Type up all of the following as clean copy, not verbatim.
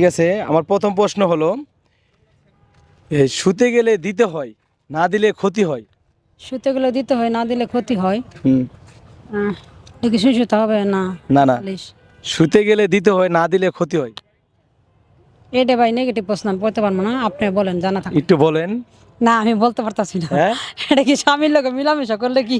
ঠিক আছে, আমার প্রথম প্রশ্ন হলো শুতে গেলে দিতে হয়, না দিলে ক্ষতি হয়। শুতে গেলে দিতে হয়, না দিলে ক্ষতি হয়। হুম। এটা কি শুতে হবে না? না না, বালিশ। শুতে গেলে দিতে হয়, না দিলে ক্ষতি হয়। এটা ভাই নেগেটিভ প্রশ্ন, আমি বলতে পারবো না, আপনি বলেন জানা থাকলে। একটু বলেন। না আমি বলতে পারতাছি না। হ্যাঁ, এটা কি স্বামীর লোক মিলামেশা করলে কি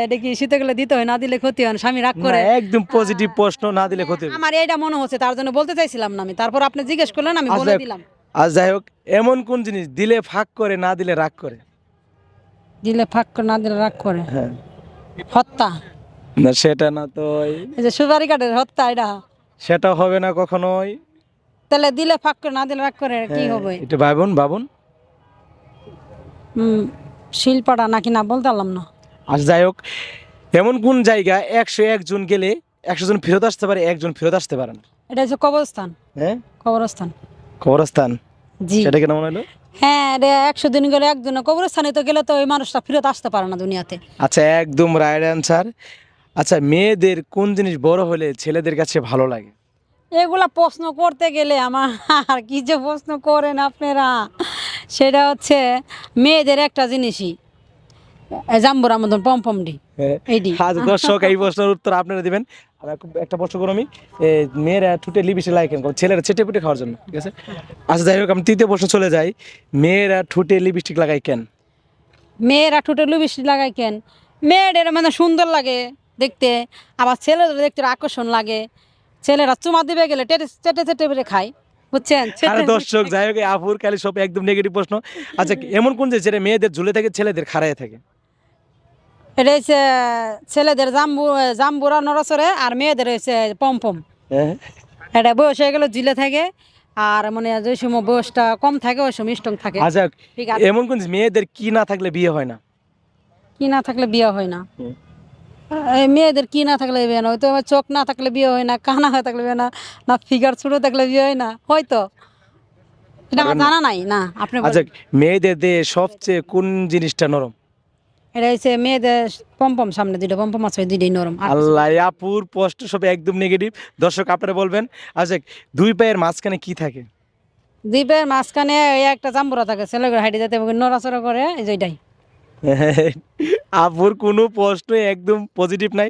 এটা কি শুতে গেলে দিতে হয়, না দিলে ক্ষতি হয় না? স্বামী রাগ না করে। একদম পজিটিভ প্রশ্ন, না দিলে মানে ক্ষতি হবে। আমার এইটা মনে হচ্ছে, তার জন্য বলতে চাইছিলাম না আমি, তারপর আপনি জিজ্ঞেস করলেন আমি আজ বলে যাই হোক, দিলাম। আজ যাই হোক, এমন কোন জিনিস দিলে ফাঁক করে, না দিলে রাগ করে? দিলে ফাঁক করে, না দিলে রাগ করে। হ্যাঁ। হত্যা। না সেটা না তো, এই যে সুপারি কাঠের হত্যা, এটা। সেটা হবে না কখনোই। তাহলে দিলে ফাঁক করে, না দিলে রাগ করে কি হ্যাঁ, হবে? একটু ভাবুন ভাবুন। শিল্পাটা নাকি, না বলতে পারলাম না। আজ যাই হোক, এমন কোন জায়গা 101 জন গেলে 100 জন ফেরত আসতে পারে, একজন ফেরত আসতে পারে না? এটা হচ্ছে কবরস্থান। হ্যাঁ, কবরস্থান। কবরস্থান। জি। সেটা কেন মনে হলো? হ্যাঁ, এটা 100 দিন গেলে একজন কবরস্থানে তো গেলে তো ওই মানুষটা ফেরত আসতে পারে না দুনিয়াতে। আচ্ছা, একদম রাইট অ্যান্সার। আচ্ছা, মেয়েদের কোন জিনিস বড় হলে ছেলেদের কাছে ভালো লাগে? এগুলা প্রশ্ন করতে গেলে আমার আর কি যে প্রশ্ন করেন আপনারা, সেটা হচ্ছে মেয়েদের একটা জিনিসই, জাম্বুরা মতন পমপমডি। হ্যাঁ। এইডি। আজ দর্শক, এই প্রশ্নের উত্তর আপনারা দিবেন। একটা প্রশ্ন করো আমি, মেয়েরা ঠুটে লিপস্টিক লাগায় কেন? ছেলেরা চেটে পুটে খাওয়ার জন্য, ঠিক আছে? আচ্ছা যাই হোক, আমি তৃতীয় প্রশ্ন চলে যাই। মেয়েরা ঠুটে লিপস্টিক লাগায় কেন? মেয়েরা ঠোঁটে লিপস্টিক লাগায় কেন? মেয়েদের মানে সুন্দর লাগে দেখতে, আবার ছেলেদের দেখতে আকর্ষণ লাগে। ছেলেরা চুমা দিবে গেলে টেটে চেটে চেটে করে খায়, বুঝছেন? আরে দর্শক, যাই হোক, এই আপুর খালি সব একদম নেগেটিভ প্রশ্ন। আচ্ছা, এমন কোন যে যেটা মেয়েদের ঝুলে থাকে, ছেলেদের খাড়ায় থাকে? এটা হচ্ছে ছেলেদের জাম্বুরা নড়াচড়ে, আর মেয়েদের হচ্ছে পমপম। হ্যাঁ। এটা বয়স হয়ে গেলে ঝিলে থাকে, আর মানে যে সময় বয়সটা কম থাকে ওই সময় স্ট্রং থাকে। আচ্ছা, ঠিক আছে। এমন কোন জিনিস মেয়েদের কি না থাকলে বিয়ে হয় না? কি না থাকলে বিয়ে হয় না? হুম। এই মেয়েদের কি না থাকলে বিয়ে না হয়তো, আমার চোখ না থাকলে বিয়ে হয় না, কানা হয়ে থাকলে বিয়ে না, না ফিগার ছোট থাকলে বিয়ে হয় না হয়তো। এটা আমার পারবেন না? জানা নাই, না আপনি আচ্ছা, বলেন। মেয়েদের দেহে সবচেয়ে কোন জিনিসটা নরম? এটা হচ্ছে মেয়েদের পম্পম, সামনে দুটো পম্পম আছে, ওই দুইটাই নরম। আর কিছু আল্লাহ, না। আপুর পোস্ট সব একদম নেগেটিভ। দর্শক আপনারা বলবেন। আচ্ছা, দুই পায়ের মাঝখানে কি থাকে? দ্বীপের মাঝখানে ওই একটা জাম্বুরা থাকে, ছেলেগুলো হাইটে যেতে নড়াচড়া করে, এই যে এটাই। আপুর কোনো প্রশ্ন একদম পজিটিভ নাই।